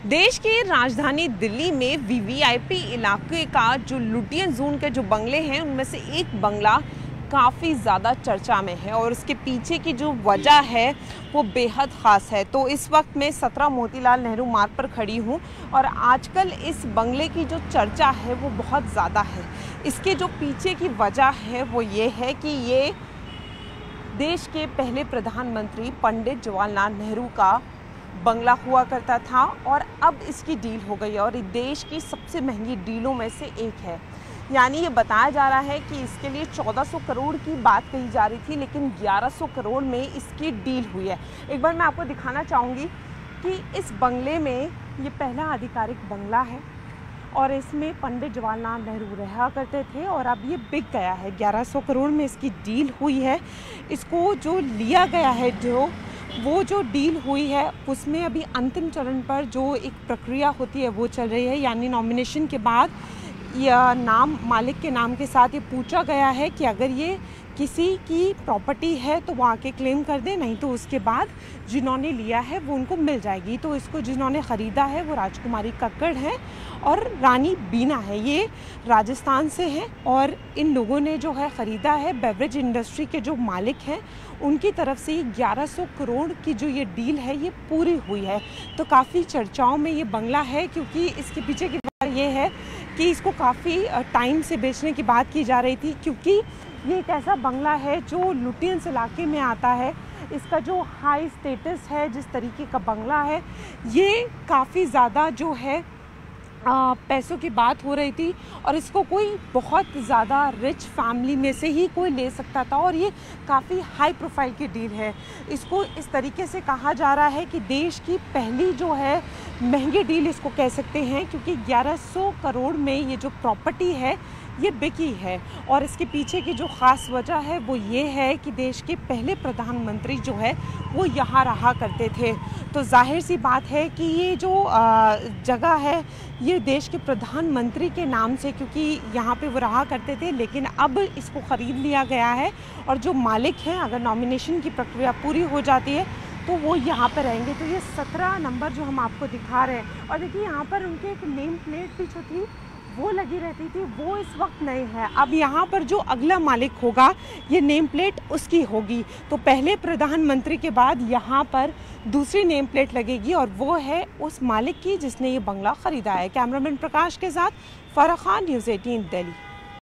देश की राजधानी दिल्ली में वीवीआईपी इलाके का जो लुटियन जोन के जो बंगले हैं उनमें से एक बंगला काफ़ी ज़्यादा चर्चा में है और उसके पीछे की जो वजह है वो बेहद ख़ास है। तो इस वक्त मैं 17 मोतीलाल नेहरू मार्ग पर खड़ी हूँ और आजकल इस बंगले की जो चर्चा है वो बहुत ज़्यादा है। इसके जो पीछे की वजह है वो ये है कि ये देश के पहले प्रधानमंत्री पंडित जवाहरलाल नेहरू का बंगला हुआ करता था और अब इसकी डील हो गई है और देश की सबसे महंगी डीलों में से एक है। यानी ये बताया जा रहा है कि इसके लिए 1400 करोड़ की बात कही जा रही थी, लेकिन 1100 करोड़ में इसकी डील हुई है। एक बार मैं आपको दिखाना चाहूँगी कि इस बंगले में ये पहला आधिकारिक बंगला है और इसमें पंडित जवाहरलाल नेहरू रहा करते थे और अब ये बिक गया है। 1100 करोड़ में इसकी डील हुई है। इसको जो लिया गया है, जो डील हुई है उसमें अभी अंतिम चरण पर जो एक प्रक्रिया होती है वो चल रही है। यानी नॉमिनेशन के बाद यह नाम मालिक के नाम के साथ ये पूछा गया है कि अगर ये किसी की प्रॉपर्टी है तो वो आके क्लेम कर दे, नहीं तो उसके बाद जिन्होंने लिया है वो उनको मिल जाएगी। तो इसको जिन्होंने ख़रीदा है वो राजकुमारी कक्कड़ है और रानी बीना है। ये राजस्थान से हैं और इन लोगों ने जो है ख़रीदा है, बेवरेज इंडस्ट्री के जो मालिक हैं उनकी तरफ से 1100 करोड़ की जो ये डील है ये पूरी हुई है। तो काफ़ी चर्चाओं में ये बंगला है, क्योंकि इसके पीछे की बात ये है कि इसको काफ़ी टाइम से बेचने की बात की जा रही थी, क्योंकि ये एक ऐसा बंगला है जो लुटियंस इलाके में आता है। इसका जो हाई स्टेटस है, जिस तरीके का बंगला है, ये काफ़ी ज़्यादा जो है पैसों की बात हो रही थी और इसको कोई बहुत ज़्यादा रिच फैमिली में से ही कोई ले सकता था और ये काफ़ी हाई प्रोफाइल की डील है। इसको इस तरीके से कहा जा रहा है कि देश की पहली जो है महंगी डील इसको कह सकते हैं, क्योंकि 1100 करोड़ में ये जो प्रॉपर्टी है ये बिकी है। और इसके पीछे की जो ख़ास वजह है वो ये है कि देश के पहले प्रधानमंत्री जो है वो यहाँ रहा करते थे। तो जाहिर सी बात है कि ये जो जगह है ये देश के प्रधानमंत्री के नाम से, क्योंकि यहाँ पे वो रहा करते थे, लेकिन अब इसको ख़रीद लिया गया है और जो मालिक हैं, अगर नॉमिनेशन की प्रक्रिया पूरी हो जाती है तो वो यहाँ पर रहेंगे। तो ये 17 नंबर जो हम आपको दिखा रहे हैं, और देखिए यहाँ पर उनकी एक नेम प्लेट भी जो थी वो लगी रहती थी, वो इस वक्त नहीं है। अब यहाँ पर जो अगला मालिक होगा ये नेम प्लेट उसकी होगी। तो पहले प्रधानमंत्री के बाद यहाँ पर दूसरी नेम प्लेट लगेगी और वो है उस मालिक की जिसने ये बंगला ख़रीदा है। कैमरामैन प्रकाश के साथ फराह खान, न्यूज़ 18 दिल्ली।